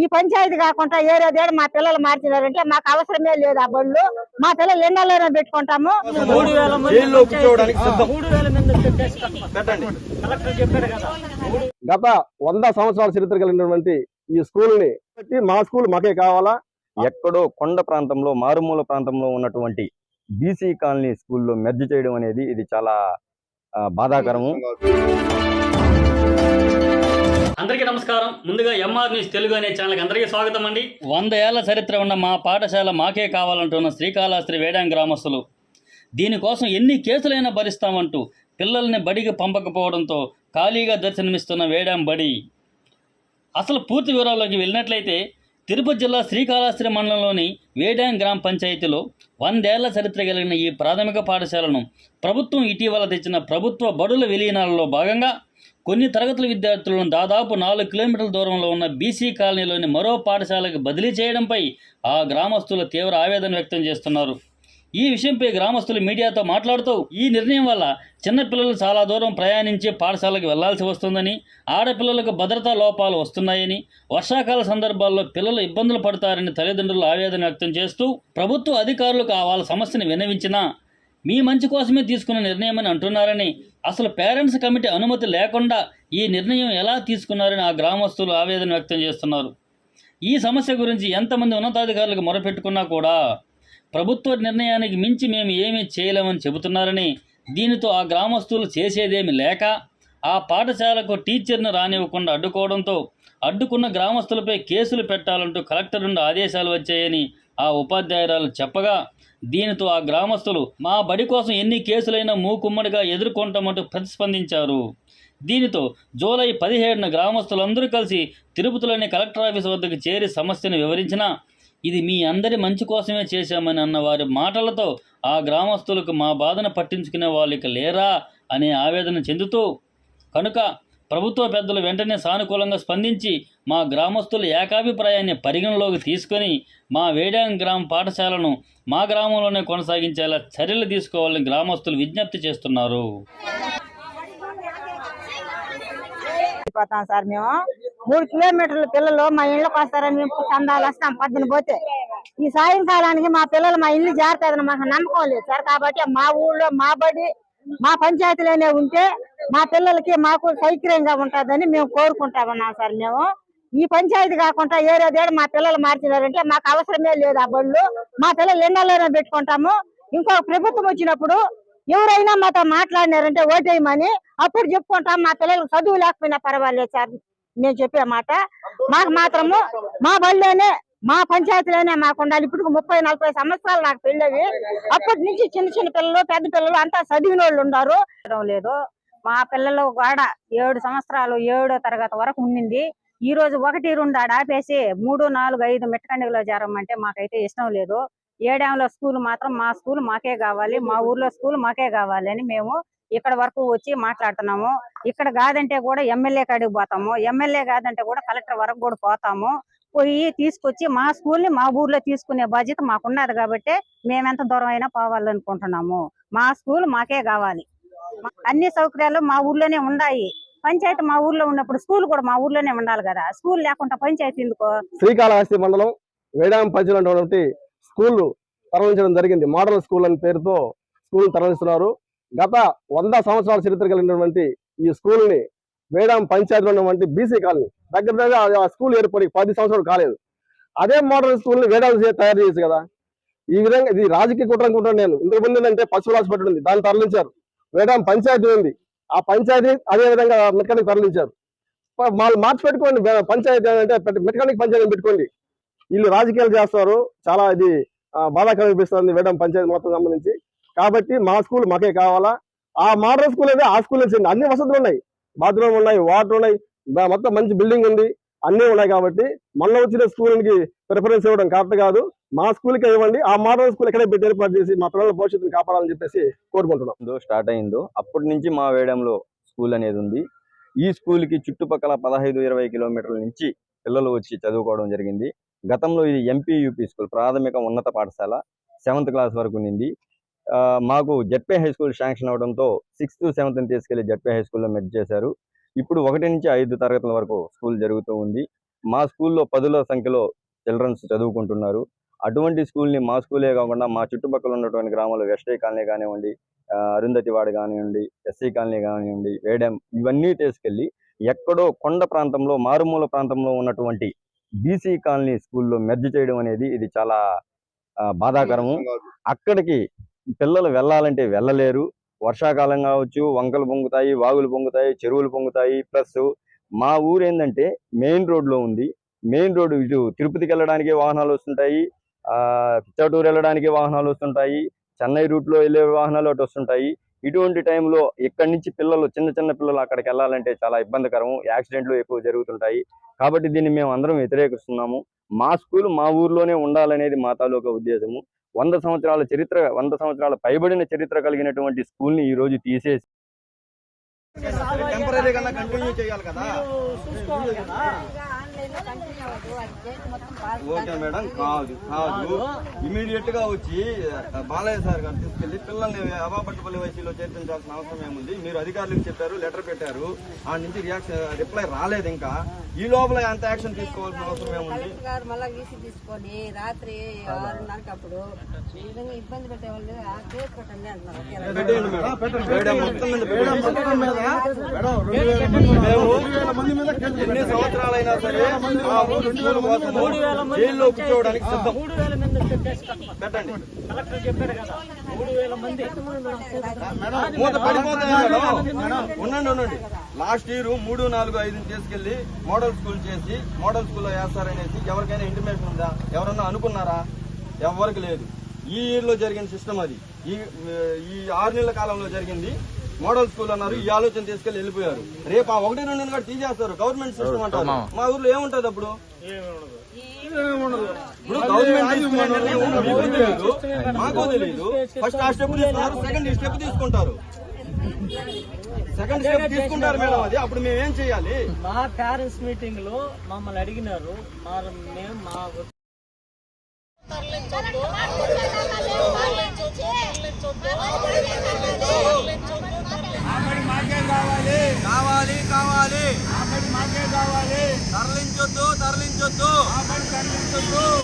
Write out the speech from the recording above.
ఈ పంచాయతీ కాకుండా ఏరేదేడు మా పిల్లలు మార్చినారంటే మాకు అవసరమే లేదు ఆ బళ్ళు. మా పిల్లలు ఎండలోనే పెట్టుకుంటాము. గత 100 సంవత్సరాల చరిత్ర కలిగినటువంటి ఈ స్కూల్ ని మా స్కూల్ మాకే కావాలా. ఎక్కడో కొండ ప్రాంతంలో మారుమూల ప్రాంతంలో ఉన్నటువంటి బీసీ కాలనీ స్కూల్లో మెర్జ్ చేయడం అనేది ఇది చాలా బాధాకరము. అందరికీ నమస్కారం. ముందుగా ఎంఆర్ న్యూస్ తెలుగు అనే ఛానల్కి అందరికీ స్వాగతం అండి. 100 ఏళ్ల చరిత్ర ఉన్న మా పాఠశాల మాకే కావాలంటున్న శ్రీకాళహస్తి వేడాం గ్రామస్తులు దీనికోసం ఎన్ని కేసులైనా భరిస్తామంటూ పిల్లల్ని బడికి పంపకపోవడంతో ఖాళీగా దర్శనమిస్తున్న వేడాం బడి. అసలు పూర్తి వివరాల్లోకి వెళ్ళినట్లయితే తిరుపతి జిల్లా శ్రీకాళహస్తి మండలంలోని వేడాం గ్రామ పంచాయతీలో 100 ఏళ్ల చరిత్ర కలిగిన ఈ ప్రాథమిక పాఠశాలను ప్రభుత్వం ఇటీవల తెచ్చిన ప్రభుత్వ బడుల విలీనాలలో భాగంగా కొన్ని తరగతుల విద్యార్థులను దాదాపు 4 కిలోమీటర్ల దూరంలో ఉన్న బీసీ కాలనీలోని మరో పాఠశాలకు బదిలీ చేయడంపై ఆ గ్రామస్తులు తీవ్ర ఆవేదన వ్యక్తం చేస్తున్నారు. ఈ విషయంపై గ్రామస్తులు మీడియాతో మాట్లాడుతూ ఈ నిర్ణయం వల్ల చిన్నపిల్లలు చాలా దూరం ప్రయాణించి పాఠశాలకు వెళ్లాల్సి వస్తుందని, ఆడపిల్లలకు భద్రతా లోపాలు వస్తున్నాయని, వర్షాకాల సందర్భాల్లో పిల్లలు ఇబ్బందులు పడతారని తల్లిదండ్రులు ఆవేదన వ్యక్తం చేస్తూ ప్రభుత్వ అధికారులకు వాళ్ళ సమస్యను విన్నవించినా మీ మంచి కోసమే తీసుకున్న నిర్ణయమని అంటున్నారని, అసలు పేరెంట్స్ కమిటీ అనుమతి లేకుండా ఈ నిర్ణయం ఎలా తీసుకున్నారని ఆ గ్రామస్తులు ఆవేదన వ్యక్తం చేస్తున్నారు. ఈ సమస్య గురించి ఎంతమంది ఉన్నతాధికారులకు మొరపెట్టుకున్నా కూడా ప్రభుత్వ నిర్ణయానికి మించి మేము ఏమీ చేయలేమని చెబుతున్నారని, దీనితో ఆ గ్రామస్తులు చేసేదేమి లేక ఆ పాఠశాలకు టీచర్ను రానివ్వకుండా అడ్డుకోవడంతో అడ్డుకున్న గ్రామస్తులపై కేసులు పెట్టాలంటూ కలెక్టర్ నుండి ఆదేశాలు వచ్చాయని ఆ ఉపాధ్యాయురాలు చెప్పగా, దీనితో ఆ గ్రామస్తులు మా బడి కోసం ఎన్ని కేసులైనా మూకుమ్మడిగా ఎదుర్కొంటామంటూ ప్రతిస్పందించారు. దీనితో జూలై 17న గ్రామస్తులందరూ కలిసి తిరుపతిలోని కలెక్టర్ ఆఫీస్ వద్దకు చేరి సమస్యను వివరించినా ఇది మీ అందరి మంచి కోసమే చేశామని అన్న వారి మాటలతో ఆ గ్రామస్తులకు మా బాధను పట్టించుకునే వాళ్ళకి లేరా అనే ఆవేదన చెందుతూ, కనుక ప్రభుత్వ పెద్దలు వెంటనే సానుకూలంగా స్పందించి మా గ్రామస్తుల ఏకాభిప్రాయాన్ని పరిగణలోకి తీసుకొని మా వేడాం గ్రామ పాఠశాలను మా గ్రామంలోనే కొనసాగించేలా చర్యలు తీసుకోవాలని గ్రామస్తులు విజ్ఞప్తి చేస్తున్నారు. సార్ మేము 3 కిలోమీటర్ల పిల్లలు మా ఇళ్ళకి వస్తారని మేము చందాలు వస్తాం పొద్దున పోతే. ఈ సాయంకాలానికి మా పిల్లలు మా ఇల్లు జారుతుందని మాకు నమ్మకం లేదు సార్. కాబట్టి మా ఊళ్ళో మా బడి మా పంచాయతీలోనే ఉంటే మా పిల్లలకి మాకు సౌకర్యంగా ఉంటుందని మేము కోరుకుంటామన్నాం సార్. మేము ఈ పంచాయతీ కాకుండా ఏరేదేడు మా పిల్లలు మార్చినారంటే మాకు అవసరమే లేదు ఆ బళ్ళు. మా పిల్లలు ఎండలోనే పెట్టుకుంటాము. ఇంకో ప్రభుత్వం వచ్చినప్పుడు ఎవరైనా మాతో మాట్లాడినారంటే ఓటేయమని అప్పుడు చెప్పుకుంటాం. మా పిల్లలకు చదువు లేకపోయినా పర్వాలేదు సార్ మేము చెప్పే మాట. మాకు మాత్రము మా బళ్ళోనే మా పంచాయతీలోనే మాకు ఉండాలి. ఇప్పుడు 30-40 సంవత్సరాలు నాకు పెళ్ళవి. అప్పటి నుంచి చిన్న చిన్న పిల్లలు పెద్ద పిల్లలు అంతా చదివిన వాళ్ళు ఉన్నారు. లేదు మా పిల్లలు కూడా 7 సంవత్సరాలు 7వ తరగతి వరకు ఉండింది. ఈ రోజు 1, 2 ఆపేసి 3, 4, 5 మిట్టకండిలో చేరమంటే మాకైతే ఇష్టం లేదు. ఏడాంలో స్కూల్ మాత్రం మా స్కూల్ మాకే కావాలి, మా ఊర్లో స్కూల్ మాకే కావాలి అని మేము ఇక్కడ వరకు వచ్చి మాట్లాడుతున్నాము. ఇక్కడ కాదంటే కూడా ఎమ్మెల్యే కాడికి పోతాము, ఎమ్మెల్యే కాదంటే కూడా కలెక్టర్ వరకు కూడా పోతాము. పోయి తీసుకొచ్చి మా స్కూల్ని మా ఊర్లో తీసుకునే బాధ్యత మాకున్నది. కాబట్టి మేమెంత దూరం అయినా పోవాలనుకుంటున్నాము. మా స్కూల్ మాకే కావాలి. అన్ని సౌకర్యాలు మా ఊర్లోనే ఉన్నాయి. పంచాయతీ మా ఊర్లో ఉన్నప్పుడు స్కూల్ కూడా మా ఊర్లోనే ఉండాలి కదా. స్కూల్ లేకుండా పంచాయతీ ఎందుకో. శ్రీకాళహస్తి మండలం వేడాం పంచాయతీ స్కూల్ తరలించడం జరిగింది. మోడల్ స్కూల్ అనే పేరుతో స్కూల్ తరలిస్తున్నారు. గత 100 సంవత్సరాల చరిత్ర కలిగినటువంటి ఈ స్కూల్ ని వేడాం పంచాయతీలో ఉన్నటువంటి బీసీ కాలనీ దగ్గర ఆ స్కూల్ ఏర్పడి 10 సంవత్సరాలు కాలేదు. అదే మోడల్ స్కూల్ ని వేడాం తయారు చేసి కదా. ఈ విధంగా ఇది రాజకీయ కుట్ర అనుకుంటాను నేను. ఇంతకుముందు ఏంటంటే పశువుల హాస్పిటల్ ఉంది, దాన్ని తరలించారు. వేడాం పంచాయతీ ఉంది, ఆ పంచాయతీ అదే విధంగా మెకానిక్ తరలించారు. వాళ్ళు మార్చి పెట్టుకోండి, పంచాయతీ అంటే మెకానిక్ పంచాయతీ పెట్టుకోండి. వీళ్ళు రాజకీయాలు చేస్తారు. చాలా ఇది బాధాకరం అనిపిస్తుంది వేడాం పంచాయతీ మొత్తం సంబంధించి. కాబట్టి మా స్కూల్ మాకే కావాలా. ఆ మోడల్ స్కూల్ అయితే ఆ స్కూల్ చేయండి. అన్ని వసతులు ఉన్నాయి, బాత్రూమ్ ఉన్నాయి, వాటర్ ఉన్నాయి, మొత్తం మంచి బిల్డింగ్ ఉంది, అన్నీ ఉన్నాయి. కాబట్టి మొన్న వచ్చిన స్కూల్కి ప్రిఫరెన్స్ ఇవ్వడం కరెక్ట్ కాదు. మా స్కూల్కి ఇవ్వండి. ఆ మోడల్ స్కూల్ ఎక్కడే పెట్టి ఏర్పాటు చేసి మా పిల్లల భవిష్యత్తుని కాపాడాలని చెప్పేసి కోరుకుంటున్నాం. స్టార్ట్ అయిందో అప్పటి నుంచి మా వేడంలో స్కూల్ అనేది ఉంది. ఈ స్కూల్కి చుట్టుపక్కల 15-20 కిలోమీటర్ల నుంచి పిల్లలు వచ్చి చదువుకోవడం జరిగింది. గతంలో ఇది ఎంపీయూపీ స్కూల్, ప్రాథమిక ఉన్నత పాఠశాల, 7th క్లాస్ వరకు ఉంది. మాకు జెడ్పీ హై స్కూల్ శాంక్షన్ అవడంతో 6th, 7th తీసుకెళ్లి జెడ్పీ హై స్కూల్లో మెర్జ్ చేశారు. ఇప్పుడు 1 నుంచి 5 తరగతుల వరకు స్కూల్ జరుగుతూ ఉంది. మా స్కూల్లో పదుల సంఖ్యలో చిల్డ్రన్స్ చదువుకుంటున్నారు. అటువంటి స్కూల్ని మా స్కూలే కాకుండా మా చుట్టుపక్కల ఉన్నటువంటి గ్రామాలు వెస్టై కాలనీ కానివ్వండి, అరుంధతివాడ కానివ్వండి, ఎస్సీ కాలనీ కానివ్వండి, వేడెం ఇవన్నీ తీసుకెళ్ళి ఎక్కడో కొండ ప్రాంతంలో మారుమూల ప్రాంతంలో ఉన్నటువంటి బీసీ కాలనీ స్కూల్లో మెర్జ్ చేయడం అనేది ఇది చాలా బాధాకరము. అక్కడికి పిల్లలు వెళ్ళాలంటే వెళ్ళలేరు. వర్షాకాలం కావచ్చు, వంకలు పొంగుతాయి, వాగులు పొంగుతాయి, చెరువులు పొంగుతాయి. ప్లస్ మా ఊరు ఏంటంటే మెయిన్ రోడ్లో ఉంది. మెయిన్ రోడ్డు ఇటు తిరుపతికి వెళ్ళడానికి వాహనాలు వస్తుంటాయి, పిచ్చాటూరు వెళ్ళడానికి వాహనాలు వస్తుంటాయి, చెన్నై రూట్లో వెళ్ళే వాహనాలు అటు వస్తుంటాయి. ఇటువంటి టైంలో ఇక్కడి నుంచి పిల్లలు చిన్న చిన్న పిల్లలు అక్కడికి వెళ్ళాలంటే చాలా ఇబ్బందికరం. యాక్సిడెంట్లు ఎక్కువ జరుగుతుంటాయి. కాబట్టి దీన్ని మేము అందరం వ్యతిరేకిస్తున్నాము. మా స్కూల్ మా ఊర్లోనే ఉండాలనేది మా తాలూకా ఉద్దేశము. 100 సంవత్సరాల చరిత్ర, 100 సంవత్సరాల పైబడిన చరిత్ర కలిగినటువంటి స్కూల్ని ఈ రోజు తీసేసి టెంపరీగా కంటిన్యూ చేయాలి కదా. ఓకే మేడం, కాదు ఇమీడియట్ గా వచ్చి బాలయ్య సార్ గారు తీసుకెళ్లి పిల్లల్ని అబాపట్టుపల్లి వైసీలో చేర్పించాల్సిన అవసరం ఏముంది? మీరు అధికారులకు చెప్పారు, లెటర్ పెట్టారు, ఆ నుంచి రిప్లై రాలేదు. ఇంకా ఈ లోపల ఎంత యాక్షన్ తీసుకోవాల్సిన అవసరం ఏముంది? మళ్ళీ వీసీ తీసుకొని రాత్రి 6:30కి అప్పుడు ఈ విధంగా ఇబ్బంది పెట్టే వాళ్ళు కేసు పెట్టండి అంటున్నారు. ఎన్ని సంవత్సరాలైనా సరే మా ఊరు స్కూల్ కోసము జైల్లో కూర్చోవడానికి సిద్ధం. పెట్టండి. మూత పడిపోతాయి మేడం. ఉండండి. లాస్ట్ ఇయర్ 3, 4, 5 తీసుకెళ్లి మోడల్ స్కూల్ చేసి మోడల్ స్కూల్లో వేస్తారనేసి ఎవరికైనా ఇంటిమేషన్ ఉందా? ఎవరన్నా అనుకున్నారా? ఎవరికి లేదు. ఈ ఇయర్ లో జరిగిన సిస్టమ్ అది. ఈ 6 నెలల కాలంలో జరిగింది. మోడల్ స్కూల్ అన్నారు, ఈ ఆలోచన తీసుకెళ్లి వెళ్ళిపోయారు. రేపు ఆ 1, 2 కూడా తీసేస్తారు. గవర్నమెంట్ సిస్టమ్ అంటారు. మా ఊర్లో ఏముంటది అప్పుడు? ఇప్పుడు గవర్నమెంట్ తెలియదు, మాకు తెలియదు. ఫస్ట్ ఆ స్టెప్ తీసుకున్నారు, సెకండ్ స్టెప్ తీసుకుంటారు. మేడం. అది అప్పుడు మేము ఏం చేయాలి? మా పేరెంట్స్ మీటింగ్ లో మమ్మల్ని అడిగినారు. మేము మా కావాలి. తరలించొద్దు.